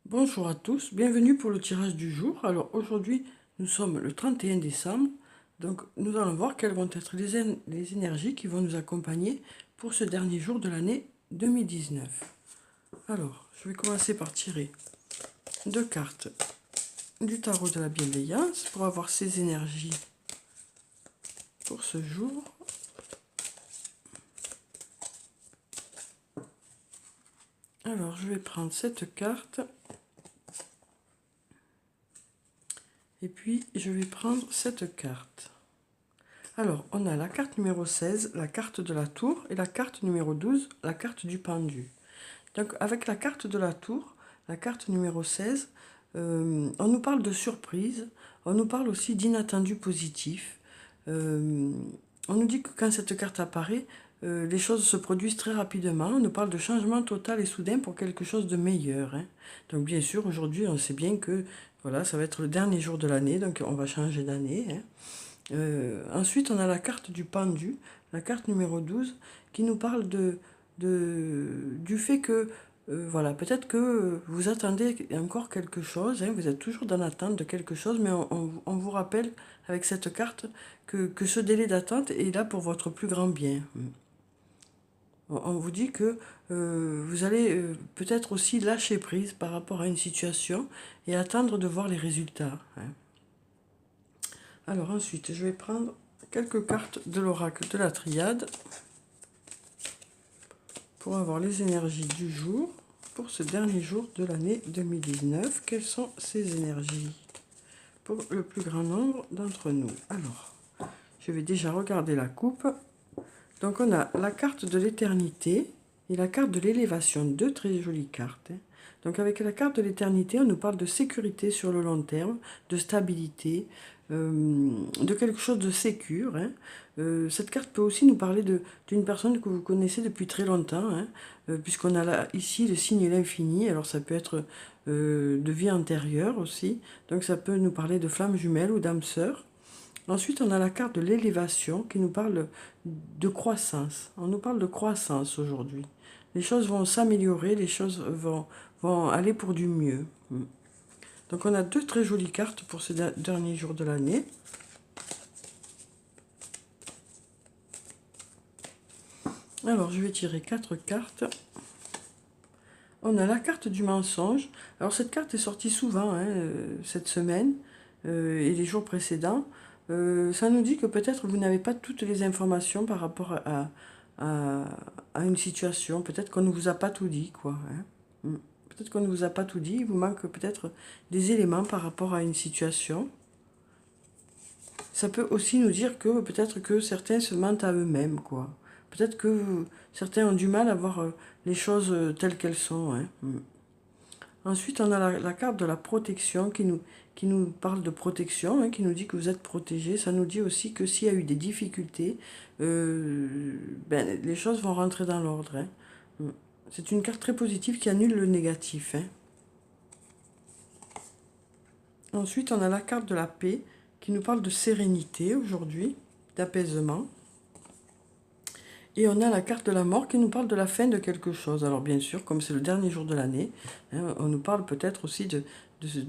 Bonjour à tous, bienvenue pour le tirage du jour. Alors aujourd'hui, nous sommes le 31 décembre, donc nous allons voir quelles vont être les énergies qui vont nous accompagner pour ce dernier jour de l'année 2019. Alors, je vais commencer par tirer deux cartes du tarot de la bienveillance pour avoir ces énergies pour ce jour. Alors, je vais prendre cette carte. Et puis, je vais prendre cette carte. Alors, on a la carte numéro 16, la carte de la tour, et la carte numéro 12, la carte du pendu. Donc, avec la carte de la tour, la carte numéro 16, on nous parle de surprise, on nous parle aussi d'inattendu positif. On nous dit que quand cette carte apparaît, les choses se produisent très rapidement. On nous parle de changement total et soudain pour quelque chose de meilleur, hein. Donc bien sûr, aujourd'hui, on sait bien que voilà, ça va être le dernier jour de l'année, donc on va changer d'année, hein. Ensuite, on a la carte du pendu, la carte numéro 12, qui nous parle du fait que, voilà, peut-être que vous attendez encore quelque chose, hein, vous êtes toujours dans l'attente de quelque chose, mais on vous rappelle avec cette carte que ce délai d'attente est là pour votre plus grand bien. On vous dit que vous allez peut-être aussi lâcher prise par rapport à une situation et attendre de voir les résultats, hein. Alors ensuite, je vais prendre quelques cartes de l'oracle de la triade pour avoir les énergies du jour pour ce dernier jour de l'année 2019. Quelles sont ces énergies pour le plus grand nombre d'entre nous? Alors, je vais déjà regarder la coupe. Donc on a la carte de l'éternité et la carte de l'élévation, deux très jolies cartes, hein. Donc avec la carte de l'éternité, on nous parle de sécurité sur le long terme, de stabilité, de quelque chose de sécure, hein. Cette carte peut aussi nous parler d'une personne que vous connaissez depuis très longtemps, hein, puisqu'on a là, ici le signe l'infini, alors ça peut être de vie antérieure aussi, donc ça peut nous parler de flamme jumelle ou d'âme sœur. Ensuite, on a la carte de l'élévation qui nous parle de croissance. On nous parle de croissance aujourd'hui. Les choses vont s'améliorer, les choses vont aller pour du mieux. Donc on a deux très jolies cartes pour ces derniers jours de l'année. Alors je vais tirer quatre cartes. On a la carte du mensonge. Alors cette carte est sortie souvent, hein, cette semaine et les jours précédents. Ça nous dit que peut-être vous n'avez pas toutes les informations par rapport à une situation. Peut-être qu'on ne vous a pas tout dit, quoi, hein. Peut-être qu'on ne vous a pas tout dit. Il vous manque peut-être des éléments par rapport à une situation. Ça peut aussi nous dire que peut-être que certains se mentent à eux-mêmes, quoi. Peut-être que certains ont du mal à voir les choses telles qu'elles sont, hein. Ensuite, on a la carte de la protection qui nous parle de protection, hein, qui nous dit que vous êtes protégé. Ça nous dit aussi que s'il y a eu des difficultés, les choses vont rentrer dans l'ordre, hein. C'est une carte très positive qui annule le négatif, hein. Ensuite, on a la carte de la paix qui nous parle de sérénité aujourd'hui, d'apaisement. Et on a la carte de la mort qui nous parle de la fin de quelque chose. Alors bien sûr, comme c'est le dernier jour de l'année, hein, on nous parle peut-être aussi de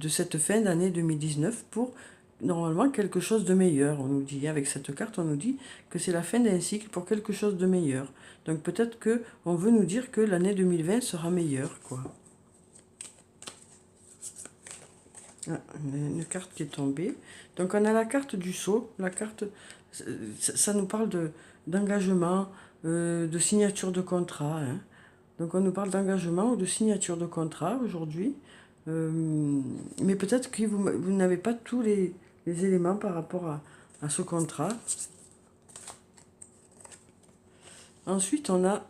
cette fin d'année 2019 pour normalement quelque chose de meilleur. On nous dit, avec cette carte, on nous dit que c'est la fin d'un cycle pour quelque chose de meilleur. Donc peut-être que on veut nous dire que l'année 2020 sera meilleure, quoi. Ah, une carte qui est tombée. Donc on a la carte du sceau. La carte, ça nous parle d'engagement, de signature de contrat, hein. Donc on nous parle d'engagement ou de signature de contrat aujourd'hui. Mais peut-être que vous n'avez pas tous les éléments par rapport à ce contrat. Ensuite, on a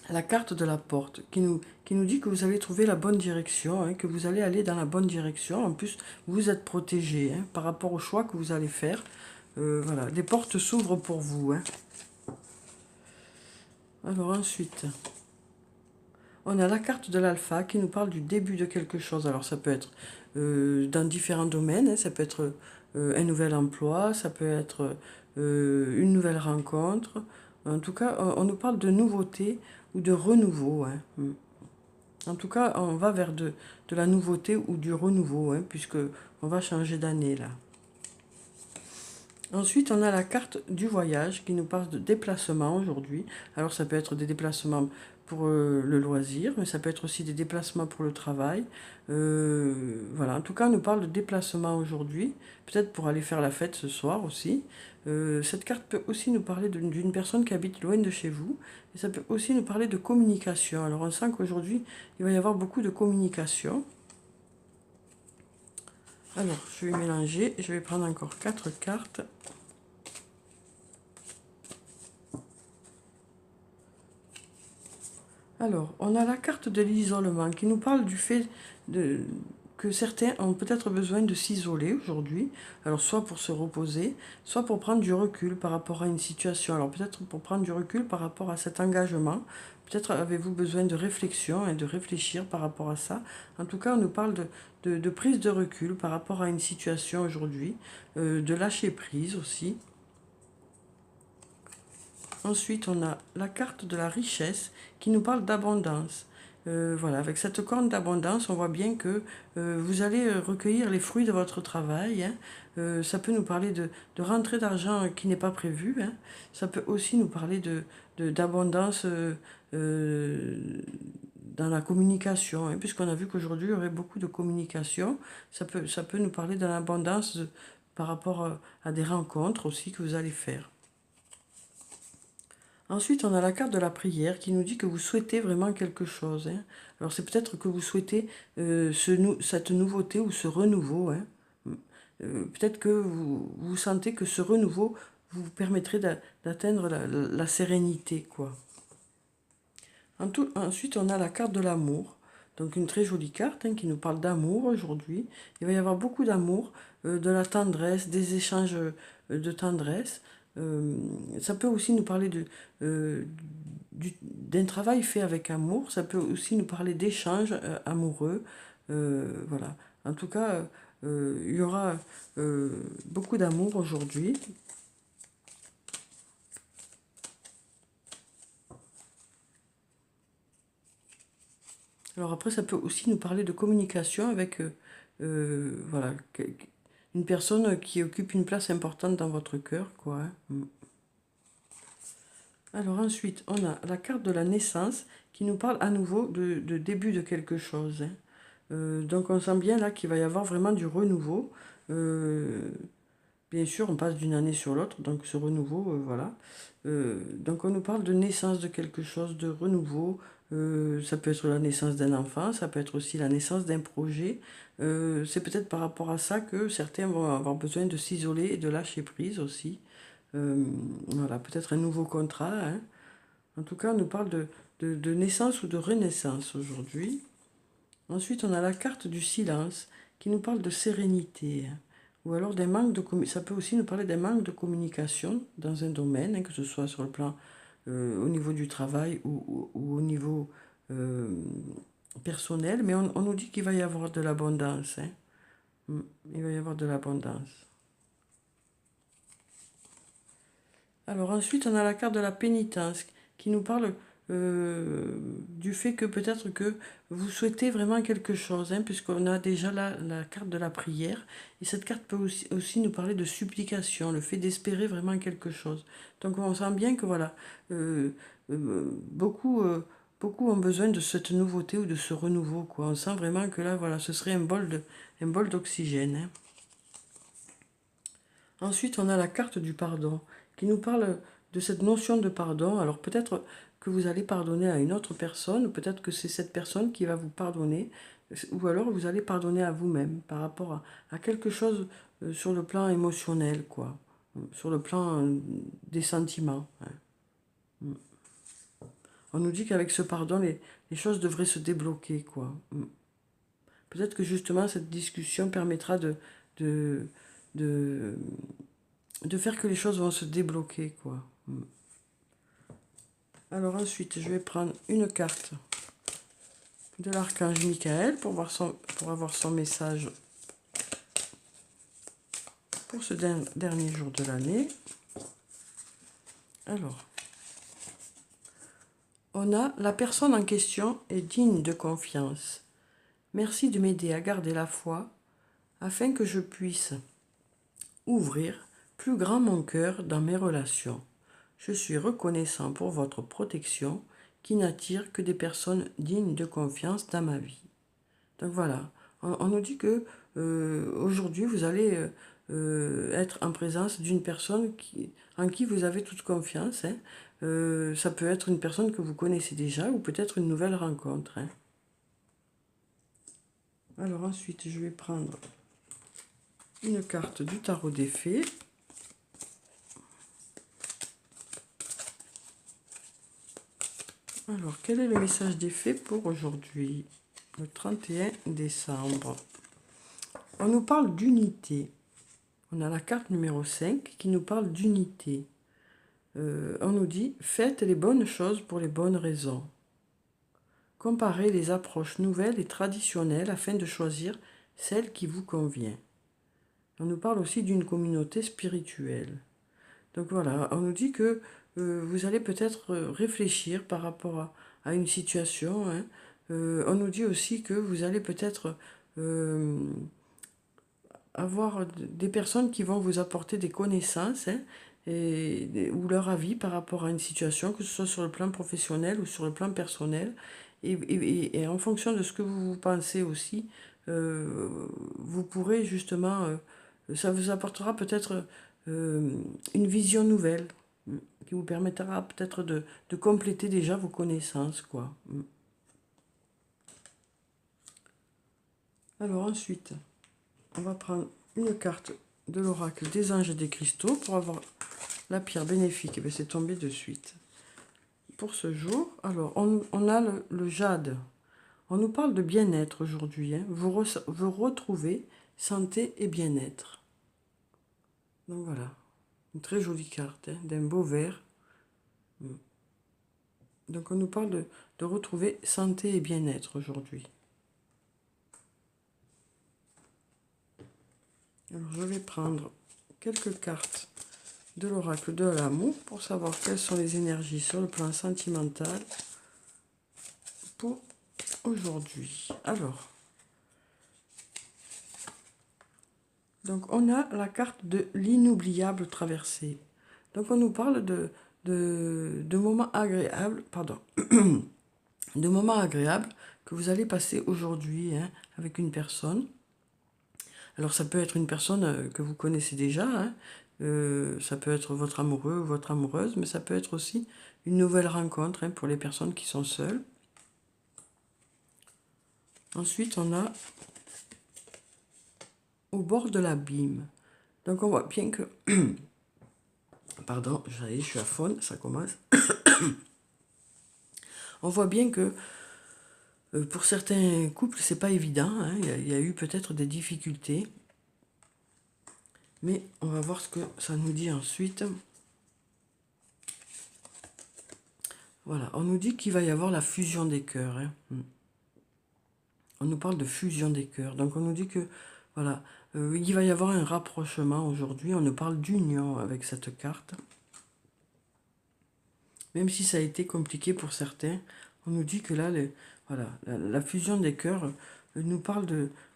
la carte de la porte qui nous dit que vous allez trouver la bonne direction, hein, que vous allez aller dans la bonne direction. En plus, vous êtes protégé, hein, par rapport au choix que vous allez faire. Voilà, les portes s'ouvrent pour vous, hein. Alors ensuite, on a la carte de l'alpha qui nous parle du début de quelque chose. Alors ça peut être dans différents domaines, hein, ça peut être un nouvel emploi, ça peut être une nouvelle rencontre. En tout cas, on nous parle de nouveauté ou de renouveau, hein. En tout cas, on va vers de la nouveauté ou du renouveau, hein, puisque on va changer d'année là. Ensuite, on a la carte du voyage qui nous parle de déplacement aujourd'hui. Alors, ça peut être des déplacements pour le loisir, mais ça peut être aussi des déplacements pour le travail. Voilà, en tout cas, on nous parle de déplacement aujourd'hui, peut-être pour aller faire la fête ce soir aussi. Cette carte peut aussi nous parler d'une personne qui habite loin de chez vous, et ça peut aussi nous parler de communication. Alors, on sent qu'aujourd'hui, il va y avoir beaucoup de communication. Alors, je vais mélanger, je vais prendre encore 4 cartes. Alors, on a la carte de l'isolement qui nous parle du fait que certains ont peut-être besoin de s'isoler aujourd'hui. Alors, soit pour se reposer, soit pour prendre du recul par rapport à une situation. Alors, peut-être pour prendre du recul par rapport à cet engagement. Peut-être avez-vous besoin de réflexion et de réfléchir par rapport à ça. En tout cas, on nous parle de prise de recul par rapport à une situation aujourd'hui, de lâcher prise aussi. Ensuite, on a la carte de la richesse qui nous parle d'abondance. Voilà, avec cette corne d'abondance, on voit bien que vous allez recueillir les fruits de votre travail. Hein. Ça peut nous parler de rentrée d'argent qui n'est pas prévue. Hein. Ça peut aussi nous parler d'abondance dans la communication, hein, puisqu'on a vu qu'aujourd'hui, il y aurait beaucoup de communication. Ça peut nous parler de l'abondance par rapport à des rencontres aussi que vous allez faire. Ensuite, on a la carte de la prière qui nous dit que vous souhaitez vraiment quelque chose. Hein. Alors, c'est peut-être que vous souhaitez cette nouveauté ou ce renouveau. Hein. Peut-être que vous sentez que ce renouveau vous permettrait d'atteindre la sérénité, quoi. Ensuite, on a la carte de l'amour. Donc, une très jolie carte hein, qui nous parle d'amour aujourd'hui. Il va y avoir beaucoup d'amour, de la tendresse, des échanges de tendresse. Ça peut aussi nous parler d'un travail fait avec amour. Ça peut aussi nous parler d'échanges amoureux. Voilà. En tout cas, il y aura beaucoup d'amour aujourd'hui. Alors après, ça peut aussi nous parler de communication avec voilà, une personne qui occupe une place importante dans votre cœur, quoi. Hein. Alors ensuite, on a la carte de la naissance qui nous parle à nouveau de début de quelque chose. Hein. Donc on sent bien là qu'il va y avoir vraiment du renouveau. Bien sûr, on passe d'une année sur l'autre, donc ce renouveau, voilà. Donc on nous parle de naissance de quelque chose, de renouveau. Ça peut être la naissance d'un enfant, ça peut être aussi la naissance d'un projet. C'est peut-être par rapport à ça que certains vont avoir besoin de s'isoler et de lâcher prise aussi. Voilà, peut-être un nouveau contrat. Hein. En tout cas, on nous parle de naissance ou de renaissance aujourd'hui. Ensuite, on a la carte du silence qui nous parle de sérénité. Hein. Ou alors d'un manque de ça peut aussi nous parler d'un manque de communication dans un domaine, hein, que ce soit sur le plan au niveau du travail ou au niveau personnel. Mais on nous dit qu'il va y avoir de l'abondance. Hein. Il va y avoir de l'abondance. Alors ensuite, on a la carte de la pénitence qui nous parle du fait que peut-être que vous souhaitez vraiment quelque chose, hein, puisqu'on a déjà la carte de la prière. Et cette carte peut aussi nous parler de supplication, le fait d'espérer vraiment quelque chose. Donc on sent bien que voilà, beaucoup ont besoin de cette nouveauté ou de ce renouveau, quoi. On sent vraiment que là, voilà, ce serait un bol d'oxygène. Hein. Ensuite, on a la carte du pardon qui nous parle de cette notion de pardon. Alors peut-être que vous allez pardonner à une autre personne, ou peut-être que c'est cette personne qui va vous pardonner, ou alors vous allez pardonner à vous-même par rapport à quelque chose sur le plan émotionnel, quoi, sur le plan des sentiments. Hein. On nous dit qu'avec ce pardon, les choses devraient se débloquer, quoi. Peut-être que justement cette discussion permettra de, de faire que les choses vont se débloquer, quoi. Alors ensuite, je vais prendre une carte de l'archange Michael pour avoir son message pour ce dernier jour de l'année. Alors, on a la personne en question est digne de confiance. Merci de m'aider à garder la foi afin que je puisse ouvrir plus grand mon cœur dans mes relations. Je suis reconnaissant pour votre protection qui n'attire que des personnes dignes de confiance dans ma vie. Donc voilà, on nous dit que aujourd'hui vous allez être en présence d'une personne en qui vous avez toute confiance. Hein. Ça peut être une personne que vous connaissez déjà ou peut-être une nouvelle rencontre. Hein. Alors ensuite, je vais prendre une carte du tarot des fées. Alors, quel est le message des fées pour aujourd'hui, le 31 décembre? On nous parle d'unité. On a la carte numéro 5 qui nous parle d'unité. On nous dit, faites les bonnes choses pour les bonnes raisons. Comparez les approches nouvelles et traditionnelles afin de choisir celle qui vous convient. On nous parle aussi d'une communauté spirituelle. Donc voilà, on nous dit que vous allez peut-être réfléchir par rapport à une situation. Hein. On nous dit aussi que vous allez peut-être avoir des personnes qui vont vous apporter des connaissances hein, ou leur avis par rapport à une situation, que ce soit sur le plan professionnel ou sur le plan personnel. Et en fonction de ce que vous pensez aussi, vous pourrez justement, ça vous apportera peut-être une vision nouvelle qui vous permettra peut-être de compléter déjà vos connaissances, quoi. Alors ensuite, on va prendre une carte de l'oracle des anges et des cristaux pour avoir la pierre bénéfique. Et bien c'est tombé de suite. Pour ce jour, alors on a le jade. On nous parle de bien-être aujourd'hui. Hein. Vous retrouvez santé et bien-être. Donc voilà, une très jolie carte, hein, d'un beau vert. Donc on nous parle de retrouver santé et bien-être aujourd'hui. Alors je vais prendre quelques cartes de l'oracle de l'amour pour savoir quelles sont les énergies sur le plan sentimental pour aujourd'hui. Alors, donc on a la carte de l'inoubliable traversée. Donc on nous parle de moments agréables, pardon, de moments agréables que vous allez passer aujourd'hui hein, avec une personne. Alors ça peut être une personne que vous connaissez déjà, hein, ça peut être votre amoureux ou votre amoureuse, mais ça peut être aussi une nouvelle rencontre hein, pour les personnes qui sont seules. Ensuite, on a au bord de l'abîme. Donc on voit bien que... Pardon, je suis à fond, ça commence. On voit bien que pour certains couples, c'est pas évident. Hein, il y a eu peut-être des difficultés. Mais on va voir ce que ça nous dit ensuite. Voilà, on nous dit qu'il va y avoir la fusion des cœurs. Hein. On nous parle de fusion des cœurs. Donc on nous dit que, voilà, il va y avoir un rapprochement aujourd'hui. On nous parle d'union avec cette carte. Même si ça a été compliqué pour certains, on nous dit que là, voilà, la fusion des cœurs nous parle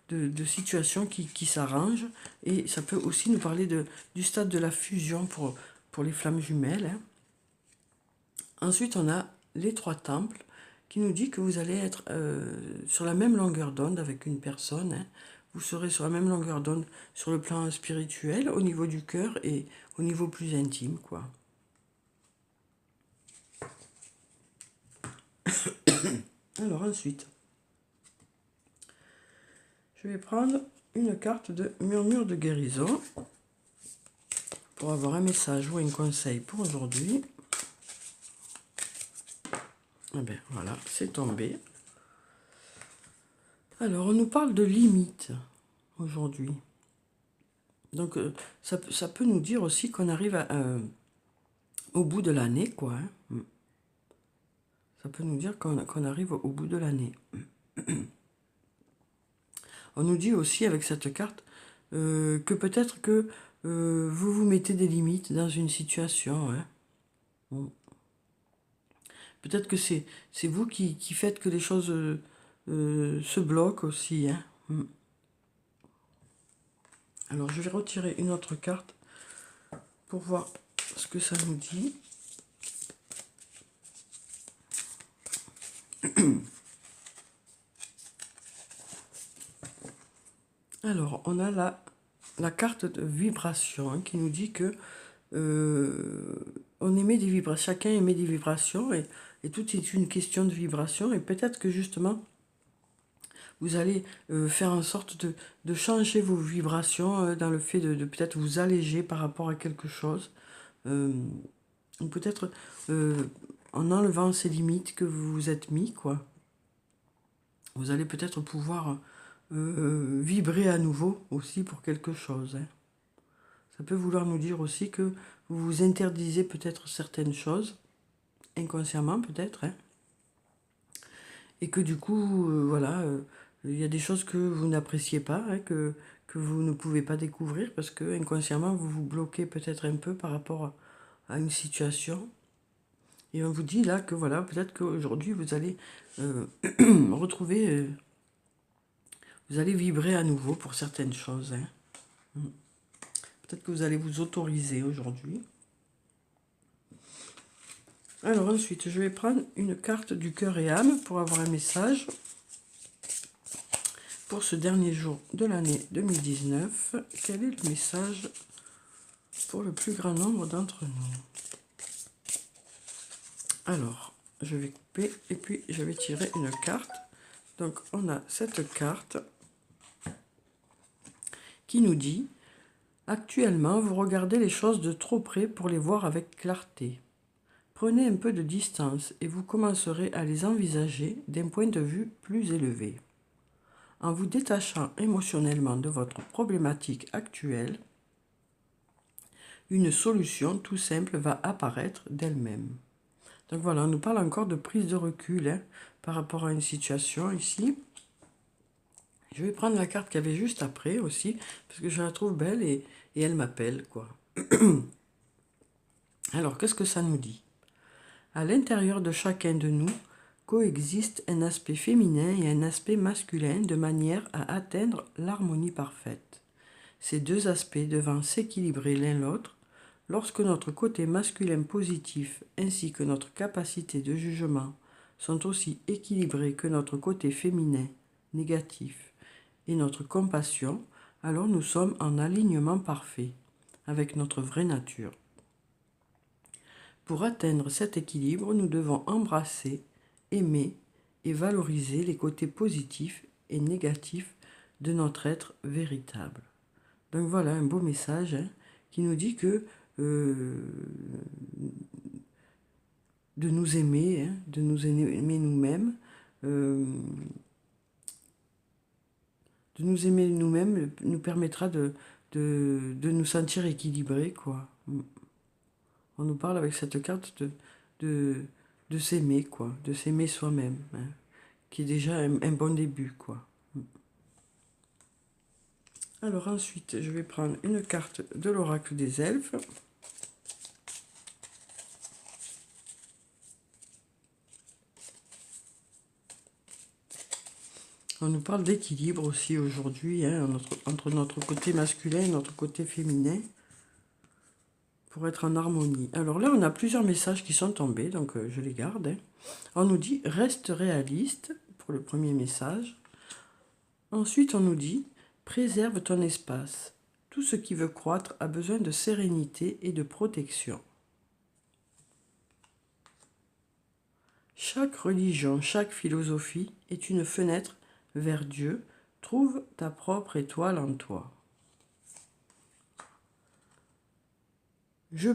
de situations qui s'arrangent. Et ça peut aussi nous parler du stade de la fusion pour les flammes jumelles. Hein. Ensuite, on a les trois temples qui nous dit que vous allez être sur la même longueur d'onde avec une personne. Hein. Vous serez sur la même longueur d'onde sur le plan spirituel, au niveau du cœur et au niveau plus intime, quoi. Alors ensuite, je vais prendre une carte de murmure de guérison pour avoir un message ou un conseil pour aujourd'hui. Eh bien voilà, c'est tombé. Alors on nous parle de limites aujourd'hui. Donc ça peut nous dire aussi qu'on arrive au bout de l'année, quoi. Hein. Ça peut nous dire qu'on arrive au bout de l'année. On nous dit aussi avec cette carte que peut-être que vous vous mettez des limites dans une situation. Hein. Bon. Peut-être que c'est vous qui faites que les choses se bloquent aussi. Hein. Alors, je vais retirer une autre carte pour voir ce que ça nous dit. Alors, on a la carte de vibration hein, qui nous dit que on émet des vibrations, chacun émet des vibrations et tout est une question de vibration et peut-être que justement vous allez faire en sorte de changer vos vibrations dans le fait de peut-être vous alléger par rapport à quelque chose ou peut-être en enlevant ces limites que vous vous êtes mis quoi. Vous allez peut-être pouvoir vibrer à nouveau aussi pour quelque chose. Hein. Ça peut vouloir nous dire aussi que vous vous interdisez peut-être certaines choses, inconsciemment peut-être, hein, et que du coup, voilà, il y a des choses que vous n'appréciez pas, hein, que vous ne pouvez pas découvrir parce que inconsciemment vous vous bloquez peut-être un peu par rapport à une situation. Et on vous dit là que voilà, peut-être qu'aujourd'hui vous allez retrouver, vous allez vibrer à nouveau pour certaines choses. Hein. Peut-être que vous allez vous autoriser aujourd'hui. Alors ensuite, je vais prendre une carte du cœur et âme pour avoir un message pour ce dernier jour de l'année 2019. Quel est le message pour le plus grand nombre d'entre nous? Alors, je vais couper et puis je vais tirer une carte. Donc, on a cette carte qui nous dit « Actuellement, vous regardez les choses de trop près pour les voir avec clarté. Prenez un peu de distance et vous commencerez à les envisager d'un point de vue plus élevé. En vous détachant émotionnellement de votre problématique actuelle, une solution tout simple va apparaître d'elle-même. » Donc voilà, on nous parle encore de prise de recul hein, par rapport à une situation ici. Je vais prendre la carte qu'il y avait juste après aussi, parce que je la trouve belle et elle m'appelle, quoi. Alors, qu'est-ce que ça nous dit? À l'intérieur de chacun de nous coexiste un aspect féminin et un aspect masculin de manière à atteindre l'harmonie parfaite. Ces deux aspects devant s'équilibrer l'un l'autre, lorsque notre côté masculin positif ainsi que notre capacité de jugement sont aussi équilibrés que notre côté féminin négatif et notre compassion, alors nous sommes en alignement parfait avec notre vraie nature. Pour atteindre cet équilibre, nous devons embrasser, aimer et valoriser les côtés positifs et négatifs de notre être véritable. Donc voilà un beau message hein, qui nous dit que de nous aimer, hein, de nous aimer nous-mêmes, nous permettra de nous sentir équilibrés, quoi. On nous parle avec cette carte de s'aimer, quoi, de s'aimer soi-même, hein, qui est déjà un bon début, quoi. Alors ensuite, je vais prendre une carte de l'oracle des elfes. On nous parle d'équilibre aussi aujourd'hui, hein, entre notre côté masculin et notre côté féminin, pour être en harmonie. Alors là, on a plusieurs messages qui sont tombés, donc je les garde. Hein. On nous dit « Reste réaliste » pour le premier message. Ensuite, on nous dit « Préserve ton espace. Tout ce qui veut croître a besoin de sérénité et de protection. » Chaque religion, chaque philosophie est une fenêtre vers Dieu. Trouve ta propre étoile en toi. Je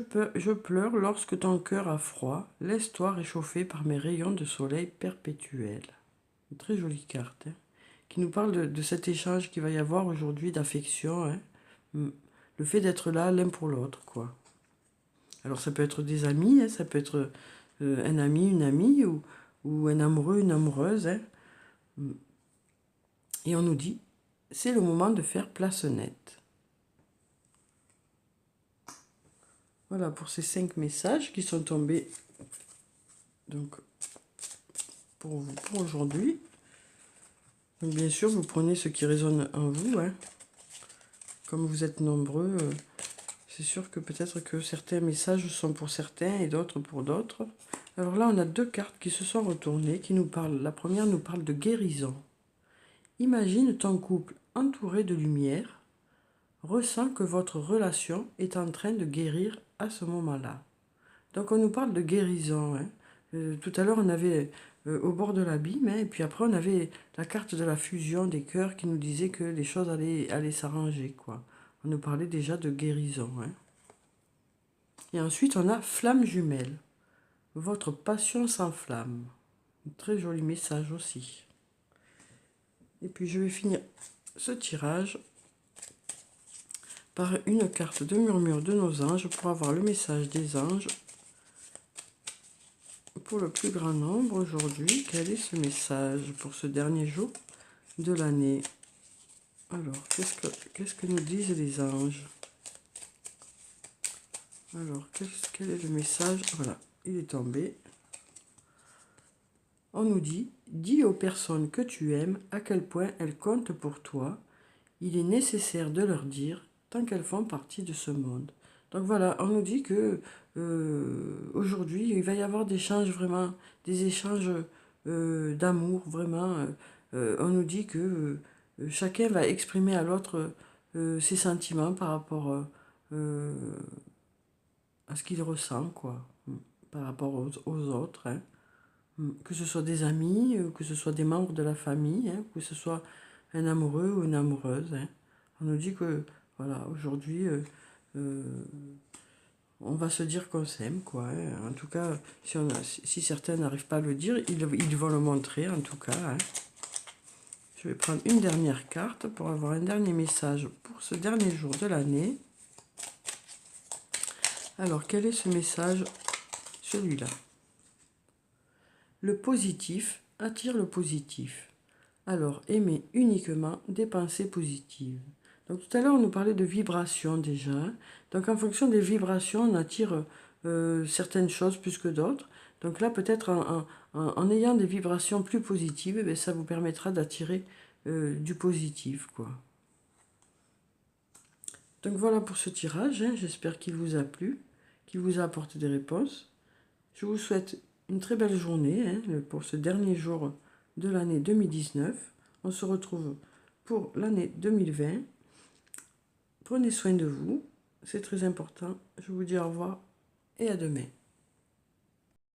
pleure lorsque ton cœur a froid. Laisse-toi réchauffer par mes rayons de soleil perpétuels. Une très jolie carte, hein, qui nous parle de cet échange qu'il va y avoir aujourd'hui d'affection. Hein. Le fait d'être là l'un pour l'autre, quoi. Alors ça peut être des amis, hein, ça peut être un ami, une amie, ou un amoureux, une amoureuse. Hein. Et on nous dit, c'est le moment de faire place nette. Voilà pour ces 5 messages qui sont tombés donc pour vous pour aujourd'hui. Donc, bien sûr, vous prenez ce qui résonne en vous. Hein. Comme vous êtes nombreux, c'est sûr que peut-être que certains messages sont pour certains et d'autres pour d'autres. Alors là, on a 2 cartes qui se sont retournées, qui nous parlent. La première nous parle de guérison. Imagine ton couple entouré de lumière. Ressens que votre relation est en train de guérir à ce moment-là. Donc on nous parle de guérison. Hein. Tout à l'heure, on avait au bord de l'abîme, hein, et puis après, on avait la carte de la fusion des cœurs qui nous disait que les choses allaient s'arranger, quoi. On nous parlait déjà de guérison. Hein. Et ensuite, on a flamme jumelle. Votre passion s'enflamme. Un très joli message aussi. Et puis, je vais finir ce tirage par une carte de murmure de nos anges pour avoir le message des anges. Pour le plus grand nombre aujourd'hui, quel est ce message pour ce dernier jour de l'année? Alors, qu'est-ce que nous disent les anges? Alors, quel est le message? Voilà, il est tombé. On nous dit, dis aux personnes que tu aimes à quel point elles comptent pour toi. Il est nécessaire de leur dire, tant qu'elles font partie de ce monde. Donc voilà, on nous dit que aujourd'hui, il va y avoir des échanges d'amour, vraiment. On nous dit que chacun va exprimer à l'autre ses sentiments par rapport à ce qu'il ressent, quoi, par rapport aux autres. Hein. Que ce soit des amis, que ce soit des membres de la famille, hein, que ce soit un amoureux ou une amoureuse. Hein. On nous dit que, voilà, aujourd'hui, on va se dire qu'on s'aime, quoi. Hein. En tout cas, si certains n'arrivent pas à le dire, ils vont le montrer, en tout cas. Hein. Je vais prendre une dernière carte pour avoir un dernier message pour ce dernier jour de l'année. Alors, quel est ce message? Celui-là. Le positif attire le positif. Alors, aimez uniquement des pensées positives. Donc, tout à l'heure, on nous parlait de vibrations déjà. Donc, en fonction des vibrations, on attire certaines choses plus que d'autres. Donc là, peut-être en ayant des vibrations plus positives, eh bien, ça vous permettra d'attirer du positif, quoi. Donc, voilà pour ce tirage. Hein. J'espère qu'il vous a plu, qu'il vous a apporté des réponses. Je vous souhaite une très belle journée hein, pour ce dernier jour de l'année 2019. On se retrouve pour l'année 2020. Prenez soin de vous, c'est très important. Je vous dis au revoir et à demain.